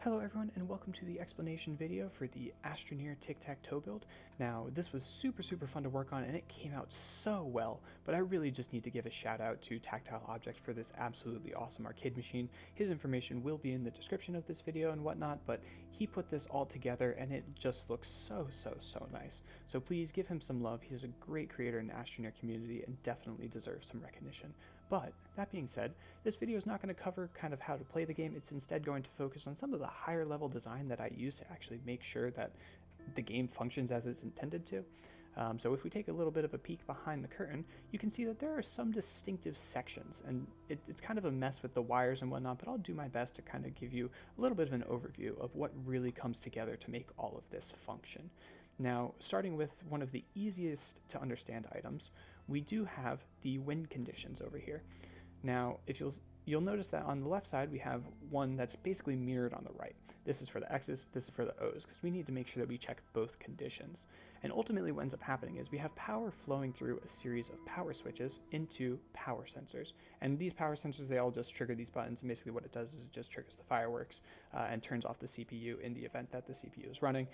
Hello everyone and welcome to the explanation video for the Astroneer Tic Tac Toe build. Now this was super fun to work on and it came out so well, but I really just need to give a shout out to Tactile Object for this absolutely awesome arcade machine. His information will be in the description of this video and whatnot, but he put this all together and it just looks so nice. So please give him some love. He's a great creator in the Astroneer community and definitely deserves some recognition. But that being said, this video is not going to cover kind of how to play the game. It's instead going to focus on some of the higher level design that I use to actually make sure that the game functions as it's intended to. So if we take a little bit of a peek behind the curtain, you can see that there are some distinctive sections, and it's kind of a mess with the wires and whatnot, but I'll do my best to kind of give you a little bit of an overview of what really comes together to make all of this function. Now, starting with one of the easiest to understand items, we do have the wind conditions over here. Now, if you'll notice that on the left side we have one that's basically mirrored on the right. This is for the X's, this is for the O's, because we need to make sure that we check both conditions. And ultimately what ends up happening is we have power flowing through a series of power switches into power sensors. And these power sensors, they all just trigger these buttons, and basically what it does is it just triggers the fireworks and turns off the CPU in the event that the CPU is running.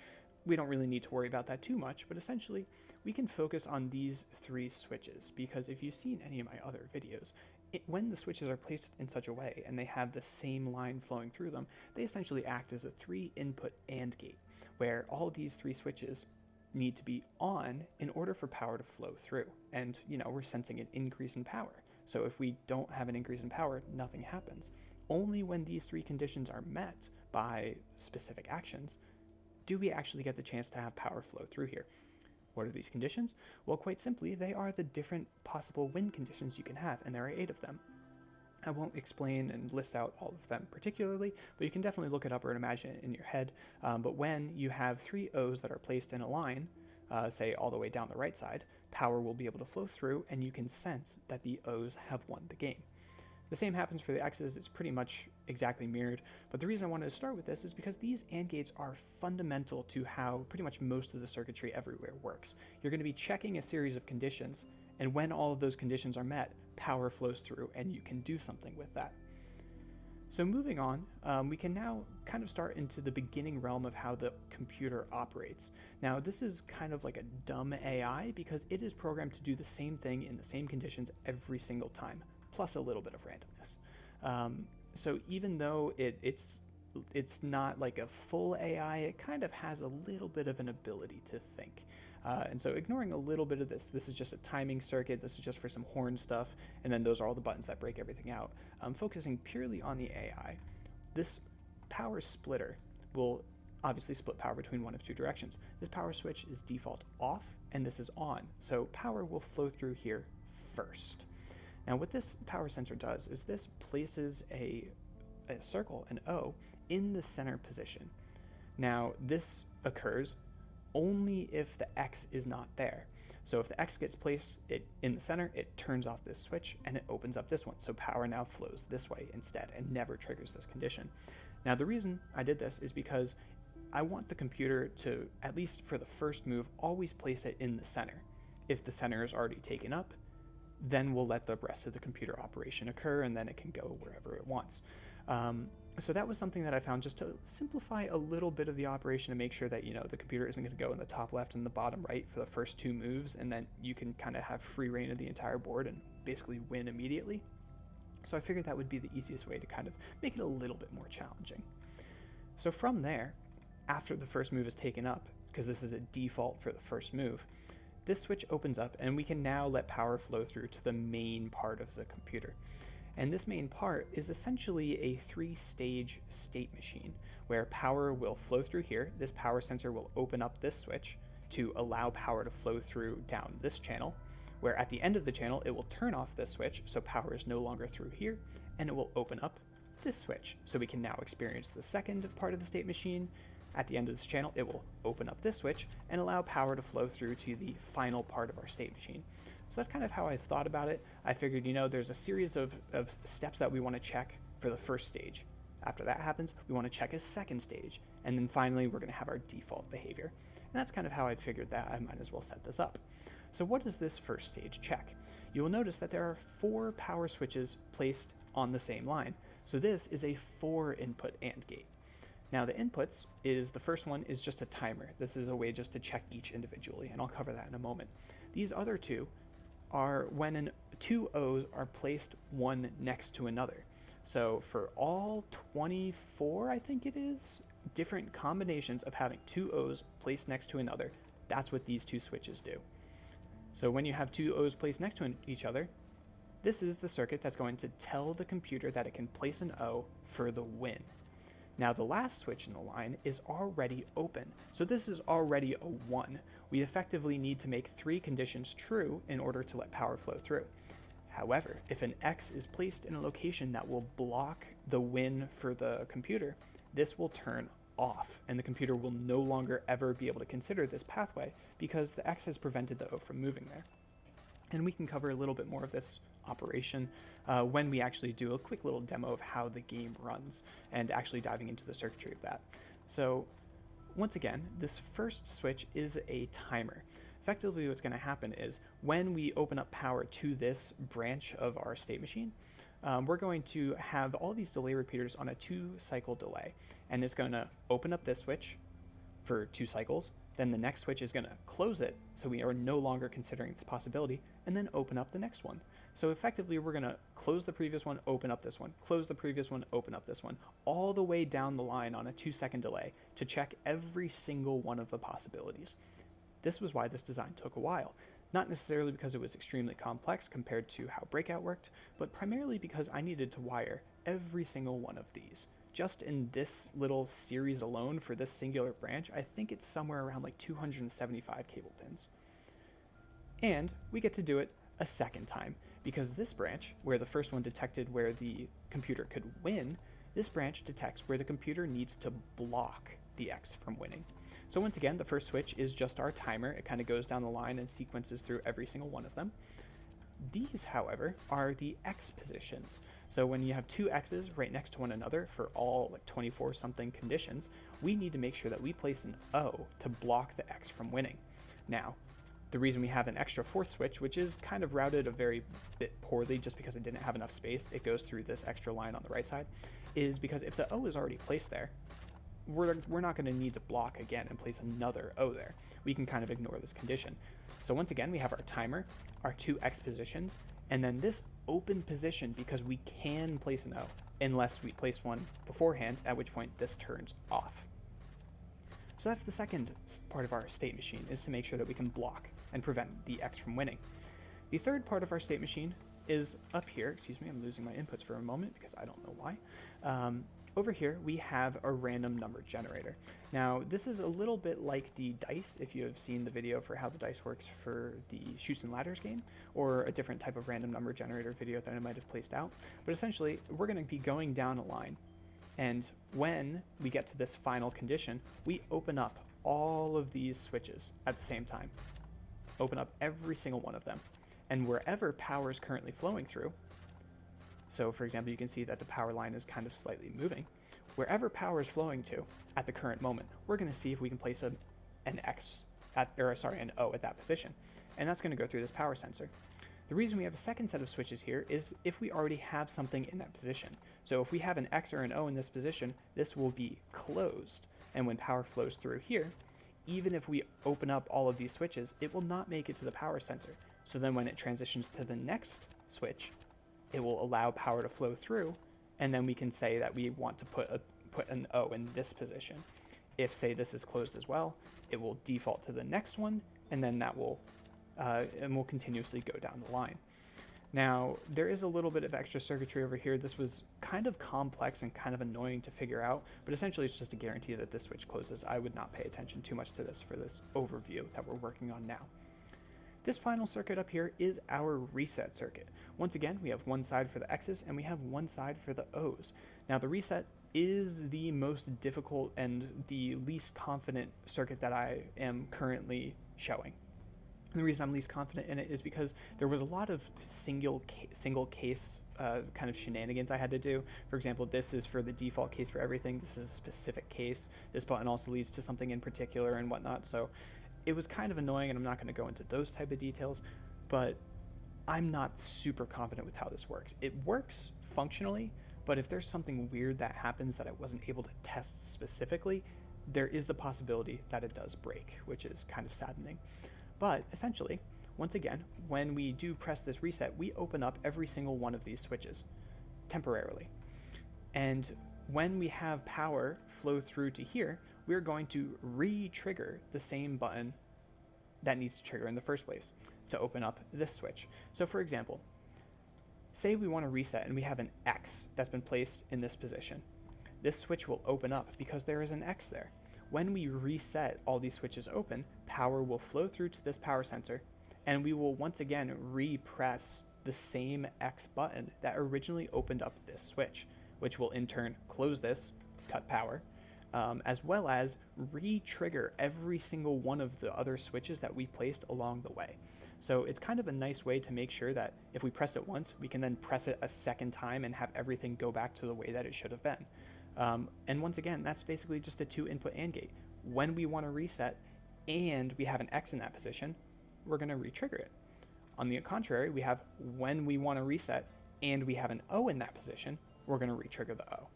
We don't really need to worry about that too much, but essentially we can focus on these three switches, because if you've seen any of my other videos, when the switches are placed in such a way and they have the same line flowing through them, they essentially act as a 3-input AND gate, where all of these three switches need to be on in order for power to flow through. And, we're sensing an increase in power. So if we don't have an increase in power, nothing happens. Only when these three conditions are met by specific actions do we actually get the chance to have power flow through here. What are these conditions? Well, quite simply, they are the different possible wind conditions you can have, and there are 8 of them. I won't explain and list out all of them particularly, but you can definitely look it up or imagine it in your head. But when you have 3 O's that are placed in a line, say all the way down the right side, power will be able to flow through, and you can sense that the O's have won the game. The same happens for the X's. It's pretty much exactly mirrored, but the reason I wanted to start with this is because these AND gates are fundamental to how pretty much most of the circuitry everywhere works. You're going to be checking a series of conditions, and when all of those conditions are met, power flows through and you can do something with that. So moving on, we can now kind of start into the beginning realm of how the computer operates. Now, this is kind of like a dumb AI because it is programmed to do the same thing in the same conditions every single time, plus a little bit of randomness. So even though it's not like a full AI, it kind of has a little bit of an ability to think. And so ignoring a little bit of this is just a timing circuit, this is just for some horn stuff, and then those are all the buttons that break everything out. Focusing purely on the AI, this power splitter will obviously split power between one of 2 directions. This power switch is default off, and this is on, so power will flow through here first. Now what this power sensor does is this places a circle, an O, in the center position. Now this occurs only if the X is not there. So if the X gets placed in the center, it turns off this switch and it opens up this one. So power now flows this way instead and never triggers this condition. Now the reason I did this is because I want the computer to, at least for the first move, always place it in the center. If the center is already taken up, then we'll let the rest of the computer operation occur, and then it can go wherever it wants. So that was something that I found just to simplify a little bit of the operation to make sure that, the computer isn't going to go in the top left and the bottom right for the first 2 moves, and then you can kind of have free reign of the entire board and basically win immediately. So I figured that would be the easiest way to kind of make it a little bit more challenging. So from there, after the first move is taken up, because this is a default for the first move, this switch opens up and we can now let power flow through to the main part of the computer. And this main part is essentially a 3-stage state machine where power will flow through here. This power sensor will open up this switch to allow power to flow through down this channel, where at the end of the channel it will turn off this switch so power is no longer through here, and it will open up this switch so we can now experience the second part of the state machine. At the end of this channel, it will open up this switch and allow power to flow through to the final part of our state machine. So that's kind of how I thought about it. I figured, there's a series of steps that we want to check for the first stage. After that happens, we want to check a second stage. And then finally, we're going to have our default behavior. And that's kind of how I figured that I might as well set this up. So what does this first stage check? You will notice that there are 4 power switches placed on the same line. So this is a 4-input AND gate. Now the inputs is, the first one is just a timer. This is a way just to check each individually, and I'll cover that in a moment. These other two are when two O's are placed one next to another. So for all 24, I think it is, different combinations of having two O's placed next to another, that's what these two switches do. So when you have two O's placed next to each other, this is the circuit that's going to tell the computer that it can place an O for the win. Now the last switch in the line is already open, so this is already a 1. We effectively need to make 3 conditions true in order to let power flow through. However, if an X is placed in a location that will block the win for the computer, this will turn off, and the computer will no longer ever be able to consider this pathway because the X has prevented the O from moving there. And we can cover a little bit more of this operation when we actually do a quick little demo of how the game runs and actually diving into the circuitry of that. So once again, this first switch is a timer. Effectively what's going to happen is when we open up power to this branch of our state machine, we're going to have all these delay repeaters on a 2-cycle delay, and it's going to open up this switch for 2 cycles. Then the next switch is going to close it, so we are no longer considering this possibility, and then open up the next one. So effectively, we're going to close the previous one, open up this one, close the previous one, open up this one, all the way down the line on a 2-second delay to check every single one of the possibilities. This was why this design took a while. Not necessarily because it was extremely complex compared to how Breakout worked, but primarily because I needed to wire every single one of these. Just in this little series alone for this singular branch, I think it's somewhere around like 275 cable pins. And we get to do it a second time, because this branch, where the first one detected where the computer could win, this branch detects where the computer needs to block the X from winning. So once again, the first switch is just our timer. It kind of goes down the line and sequences through every single one of them. These, however, are the X positions. So when you have 2 X's right next to one another for all like 24 something conditions, we need to make sure that we place an O to block the X from winning. Now, the reason we have an extra 4th switch, which is kind of routed a very bit poorly just because it didn't have enough space, it goes through this extra line on the right side, is because if the O is already placed there, we're not going to need to block again and place another O there. We can kind of ignore this condition. So once again, we have our timer, our 2 X positions, and then this open position because we can place an O unless we place one beforehand, at which point this turns off. So that's the second part of our state machine, is to make sure that we can block and prevent the X from winning. The third part of our state machine is up here. Excuse me, I'm losing my inputs for a moment because I don't know why. Over here, we have a random number generator. Now, this is a little bit like the dice, if you have seen the video for how the dice works for the Chutes and Ladders game, or a different type of random number generator video that I might have placed out. But essentially, we're going to be going down a line, and when we get to this final condition, we open up all of these switches at the same time. Open up every single one of them. And wherever power is currently flowing through, so for example, you can see that the power line is kind of slightly moving. Wherever power is flowing to at the current moment, we're going to see if we can place an O at that position. And that's going to go through this power sensor. The reason we have a second set of switches here is if we already have something in that position. So if we have an X or an O in this position, this will be closed. And when power flows through here, even if we open up all of these switches, it will not make it to the power sensor. So then when it transitions to the next switch, it will allow power to flow through, and then we can say that we want to put an O in this position. If, say, this is closed as well, it will default to the next one, and then that will continuously go down the line. Now, there is a little bit of extra circuitry over here. This was kind of complex and kind of annoying to figure out, but essentially it's just a guarantee that this switch closes. I would not pay attention too much to this for this overview that we're working on now. This final circuit up here is our reset circuit. Once again, we have one side for the X's and we have one side for the O's. Now the reset is the most difficult and the least confident circuit that I am currently showing. And the reason I'm least confident in it is because there was a lot of single case kind of shenanigans I had to do. For example, this is for the default case for everything. This is a specific case. This button also leads to something in particular and whatnot. So it was kind of annoying, and I'm not going to go into those type of details, but I'm not super confident with how this works. It works functionally, But if there's something weird that happens that I wasn't able to test specifically, there is the possibility that it does break, which is kind of saddening. But essentially, once again, when we do press this reset, we open up every single one of these switches temporarily. And when we have power flow through to here, we're going to re-trigger the same button that needs to trigger in the first place to open up this switch. So for example, say we want to reset and we have an X that's been placed in this position. This switch will open up because there is an X there. When we reset all these switches open, power will flow through to this power sensor, and we will once again re-press the same X button that originally opened up this switch, which will in turn close this, cut power, as well as re-trigger every single one of the other switches that we placed along the way. So it's kind of a nice way to make sure that if we pressed it once, we can then press it a second time and have everything go back to the way that it should have been. And once again, that's basically just a 2-input AND gate. When we want to reset and we have an X in that position, we're going to re-trigger it. On the contrary, we have when we want to reset and we have an O in that position, we're going to re-trigger the O.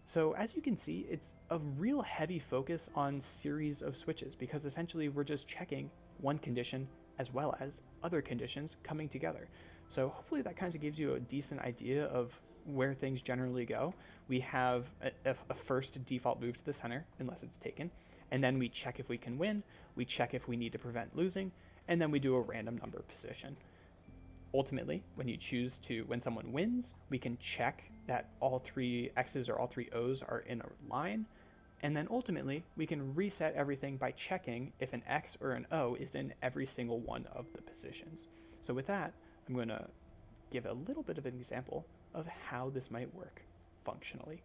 So as you can see, it's a real heavy focus on series of switches because essentially we're just checking one condition as well as other conditions coming together. So hopefully that kind of gives you a decent idea of where things generally go. We have a first default move to the center unless it's taken, and then we check if we can win, we check if we need to prevent losing, and then we do a random number position. Ultimately, when someone wins, we can check that all 3 X's or all 3 O's are in a line, and then ultimately we can reset everything by checking if an X or an O is in every single one of the positions. So with that, I'm going to give a little bit of an example of how this might work functionally.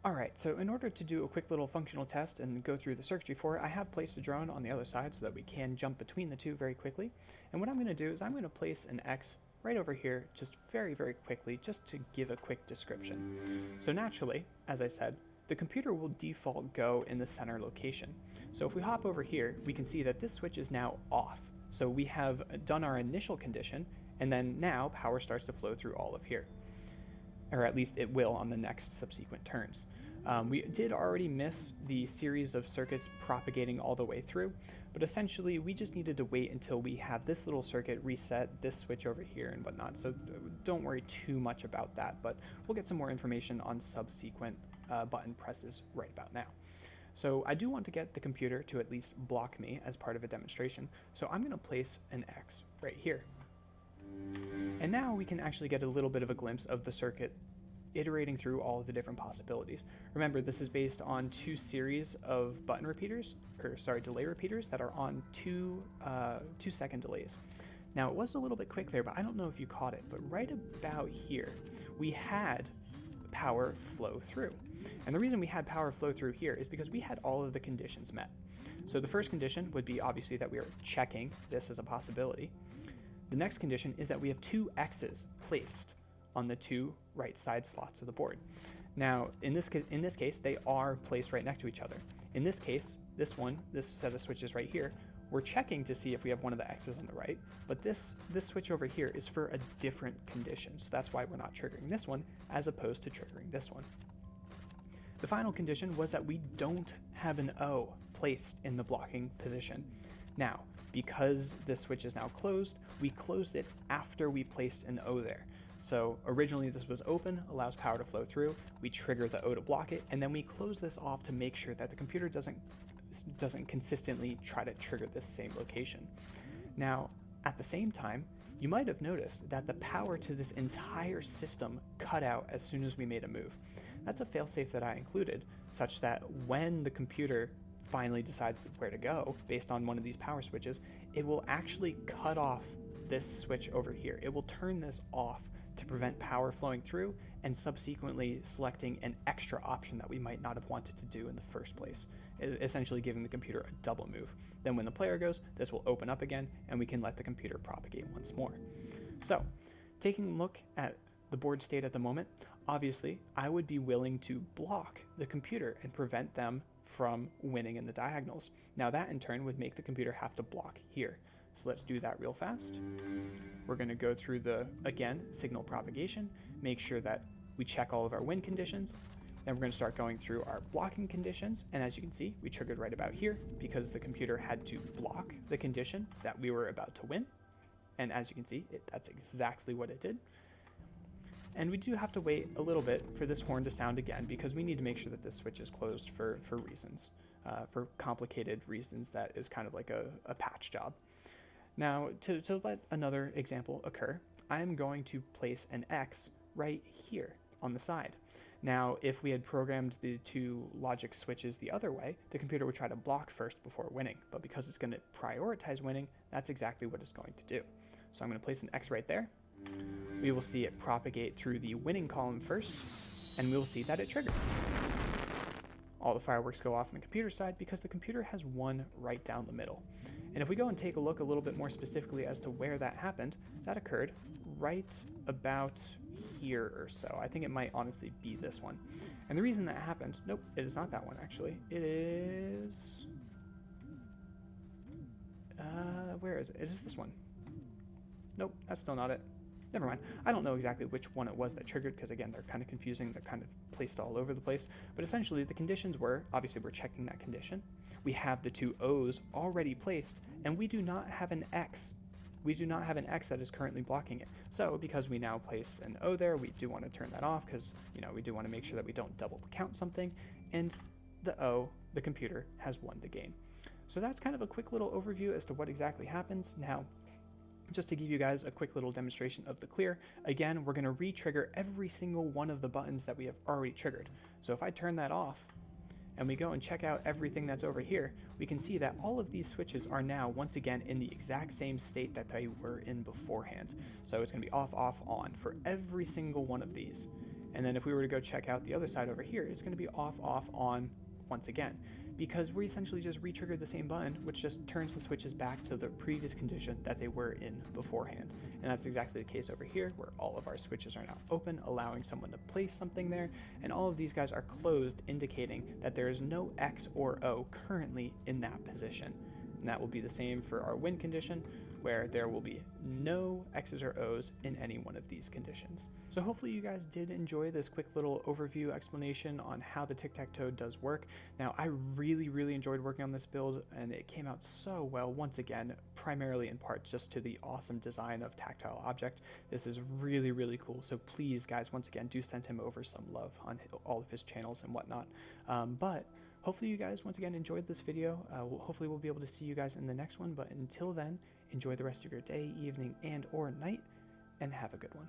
Alright, so in order to do a quick little functional test and go through the circuitry for it, I have placed a drone on the other side so that we can jump between the two very quickly. And what I'm going to do is I'm going to place an X right over here just very, very quickly just to give a quick description. So naturally, as I said, the computer will default go in the center location. So if we hop over here, we can see that this switch is now off. So we have done our initial condition, and then now power starts to flow through all of here. Or at least it will on the next subsequent turns. We did already miss the series of circuits propagating all the way through, but essentially we just needed to wait until we have this little circuit reset, this switch over here and whatnot, so don't worry too much about that, but we'll get some more information on subsequent button presses right about now. So I do want to get the computer to at least block me as part of a demonstration, so I'm going to place an X right here. And now we can actually get a little bit of a glimpse of the circuit iterating through all of the different possibilities. Remember, this is based on 2 series of delay repeaters that are on 2-second delays. Now, it was a little bit quick there, but I don't know if you caught it, but right about here, we had power flow through. And the reason we had power flow through here is because we had all of the conditions met. So the first condition would be obviously that we are checking this as a possibility. The next condition is that we have 2 X's placed on the 2 right side slots of the board. Now, in this case, they are placed right next to each other. In this case, this set of switches right here, we're checking to see if we have one of the X's on the right, but this switch over here is for a different condition, so that's why we're not triggering this one as opposed to triggering this one. The final condition was that we don't have an O placed in the blocking position. Now, because this switch is now closed, we closed it after we placed an O there. So originally this was open, allows power to flow through, we trigger the O to block it, and then we close this off to make sure that the computer doesn't consistently try to trigger this same location. Now, at the same time, you might have noticed that the power to this entire system cut out as soon as we made a move. That's a failsafe that I included, such that when the computer finally decides where to go based on one of these power switches, it will actually cut off this switch over here. It will turn this off to prevent power flowing through and subsequently selecting an extra option that we might not have wanted to do in the first place, essentially giving the computer a double move. Then when the player goes, this will open up again and we can let the computer propagate once more. So, taking a look at the board state at the moment, obviously I would be willing to block the computer and prevent them from winning in the diagonals. Now that in turn would make the computer have to block here. So let's do that real fast. We're going to go through again, signal propagation, make sure that we check all of our wind conditions. Then we're going to start going through our blocking conditions, and as you can see, we triggered right about here because the computer had to block the condition that we were about to win. And as you can see, that's exactly what it did. And we do have to wait a little bit for this horn to sound again because we need to make sure that this switch is closed for reasons, for complicated reasons that is kind of like a patch job. Now, to let another example occur, I'm going to place an X right here on the side. Now, if we had programmed the two logic switches the other way, the computer would try to block first before winning. But because it's going to prioritize winning, that's exactly what it's going to do. So I'm going to place an X right there. We will see it propagate through the winning column first, and we will see that it triggered. All the fireworks go off on the computer side because the computer has one right down the middle. And if we go and take a look a little bit more specifically as to where that happened, that occurred right about here or so. I think it might honestly be this one. And the reason that happened, nope, it is not that one actually. It is, where is it? It is this one. Nope, that's still not it. Never mind. I don't know exactly which one it was that triggered because again, they're kind of confusing. They're kind of placed all over the place. But essentially the conditions were, obviously we're checking that condition. We have the two O's already placed and we do not have an X. We do not have an X that is currently blocking it. So because we now placed an O there, we do want to turn that off because, you know, we do want to make sure that we don't double count something. And the O, the computer, has won the game. So that's kind of a quick little overview as to what exactly happens. Now, just to give you guys a quick little demonstration of the clear, again, we're going to re-trigger every single one of the buttons that we have already triggered. So if I turn that off and we go and check out everything that's over here, we can see that all of these switches are now once again in the exact same state that they were in beforehand. So it's going to be off, off, on for every single one of these. And then if we were to go check out the other side over here, it's going to be off, off, on once again, because we essentially just re-triggered the same button, which just turns the switches back to the previous condition that they were in beforehand. And that's exactly the case over here, where all of our switches are now open, allowing someone to place something there, and all of these guys are closed, indicating that there is no X or O currently in that position. And that will be the same for our win condition, where there will be no X's or O's in any one of these conditions. So hopefully you guys did enjoy this quick little overview explanation on how the Tic Tac Toe does work. Now, I really enjoyed working on this build, and it came out so well, once again, primarily in part just to the awesome design of Tactile Object. This is really cool, so please, guys, once again, do send him over some love on all of his channels and whatnot. But hopefully you guys, once again, enjoyed this video. Hopefully we'll be able to see you guys in the next one, but until then, enjoy the rest of your day, evening, and or night, and have a good one.